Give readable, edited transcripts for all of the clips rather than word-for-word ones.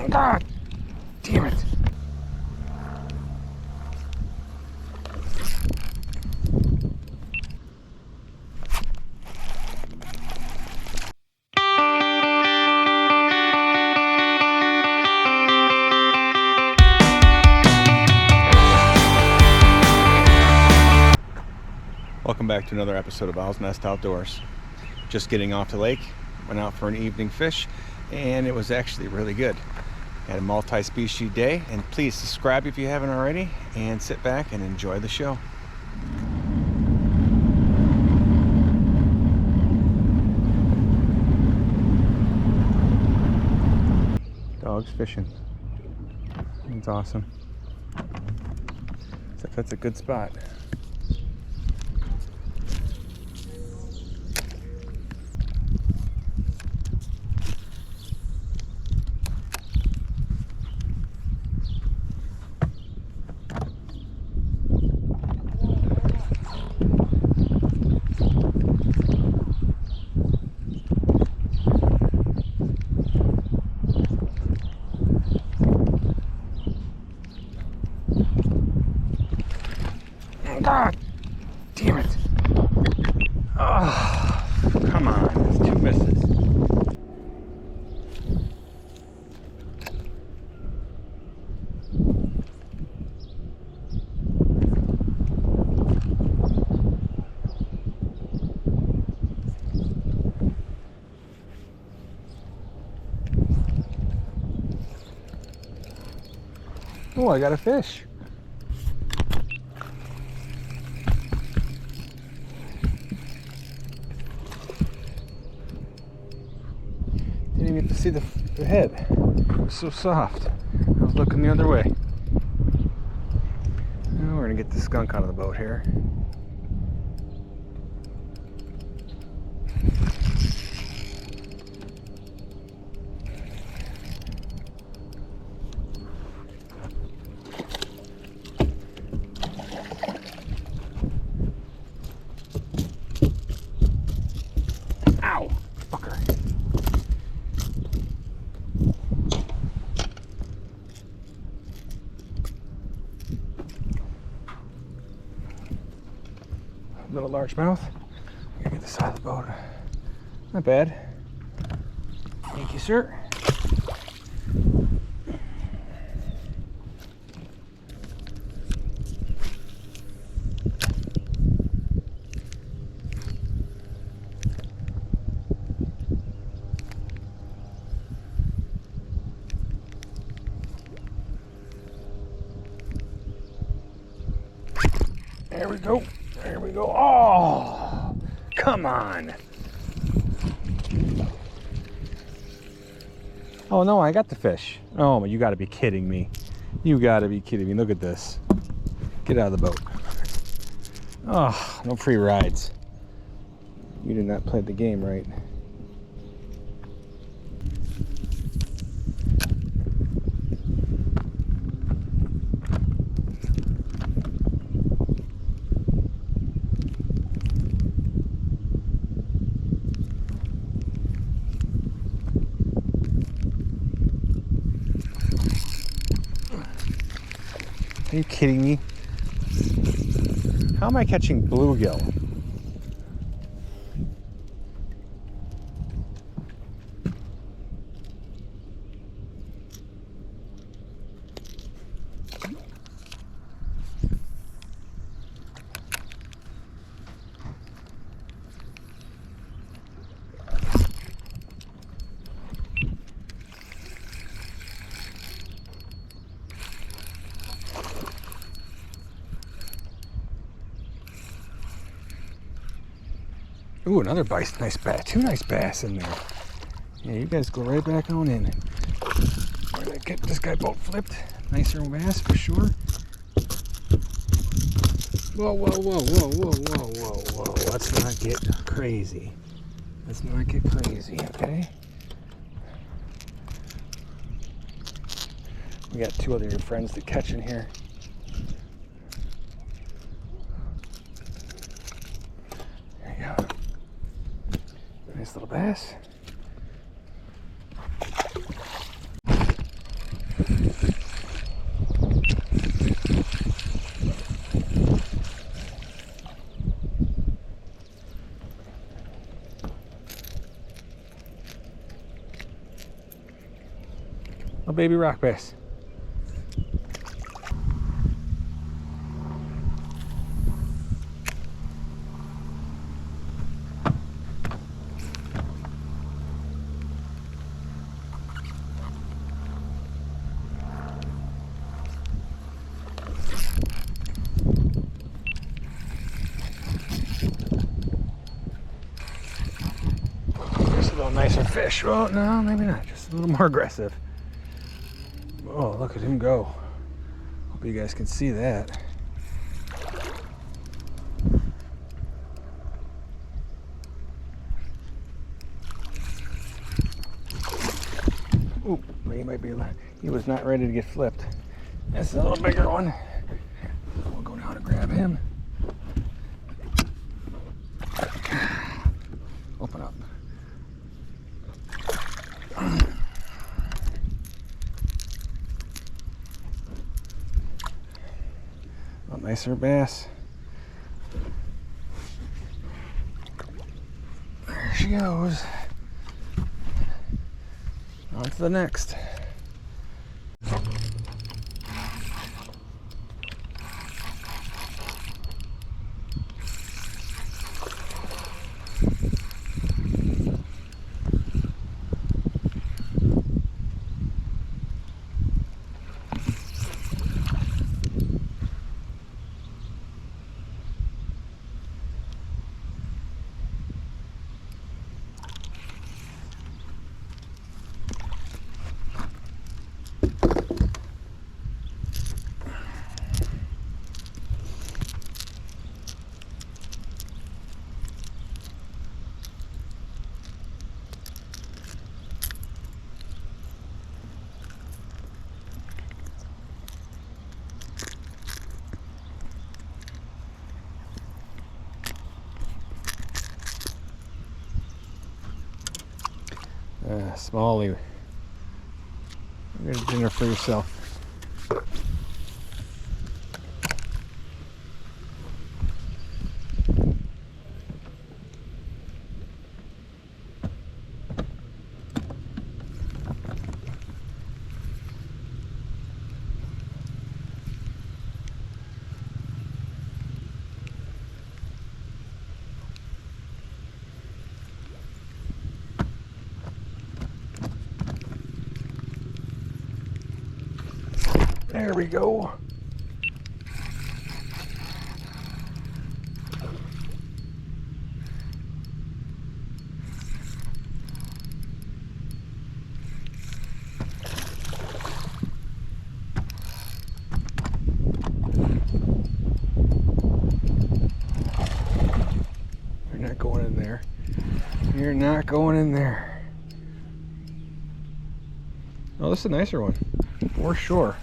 God damn it. Welcome back to another episode of Owl's Nest Outdoors. Just getting off the lake, went out for an evening fish, and it was actually really good. Had a multi-species day, and please subscribe if you haven't already, and sit back and enjoy the show. Dogs fishing. It's awesome. Except that's a good spot. God damn it. Oh, come on. It's two misses. Oh, I got a fish. Didn't even get to see the head. It was so soft. I was looking the other way. Now we're gonna get the skunk out of the boat here. Ow! Fucker. Little largemouth. Gotta get this out of the boat. Not bad. Thank you, sir. There we go. There we go. Oh, come on. Oh no, I got the fish. Oh, you gotta be kidding me. You gotta be kidding me. Look at this. Get out of the boat. Oh, no free rides. You did not play the game right. Are you kidding me? How am I catching bluegill? Ooh, another nice bass. Two nice bass in there. Yeah, you guys go right back on in. We're gonna get this guy boat flipped. Nicer bass for sure. Whoa, whoa, whoa, whoa, whoa, whoa, whoa, whoa. Let's not get crazy. Let's not get crazy, okay? We got two other friends to catch in here. There you go. Nice little bass. A baby rock bass. Just a little nicer fish. Well, no, maybe not. Just a little more aggressive. Oh, look at him go. Hope you guys can see that. Ooh, he might be, he was not ready to get flipped. That's a little bigger one. We'll go down and grab him. Open up. A nicer bass. There she goes. On to the next. Smalley, get a dinner for yourself. There we go. You're not going in there. You're not going in there. Oh, this is a nicer one, for sure.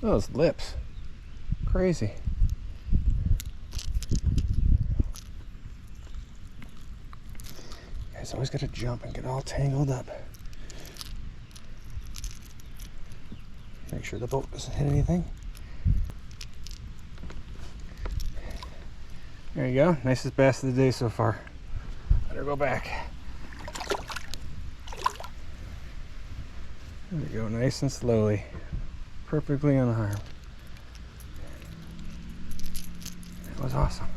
Those lips, crazy. Guys always got to jump and get all tangled up. Make sure the boat doesn't hit anything. There you go, nicest bass of the day so far. Better go back. There we go, nice and slowly. Perfectly unharmed. That was awesome.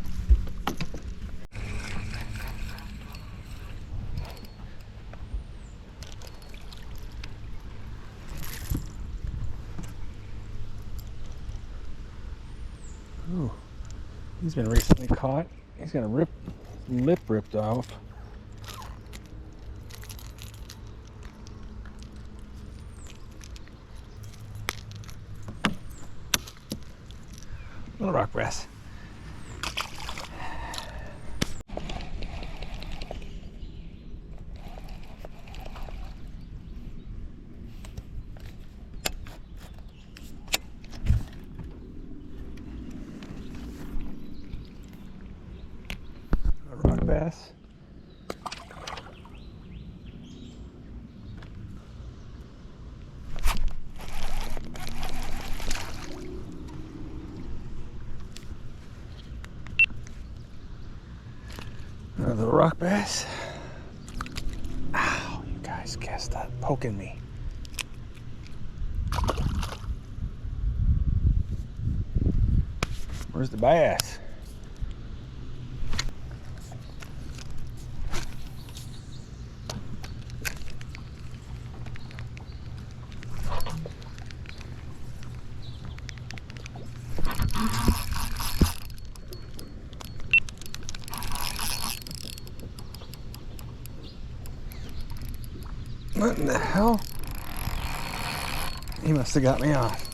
Ooh, he's been recently caught. He's got a lip ripped off. Little rock bass. bass. Another little rock bass. Ow, you guys cast that, poking me. Where's the bass? What in the hell? He must have got me off.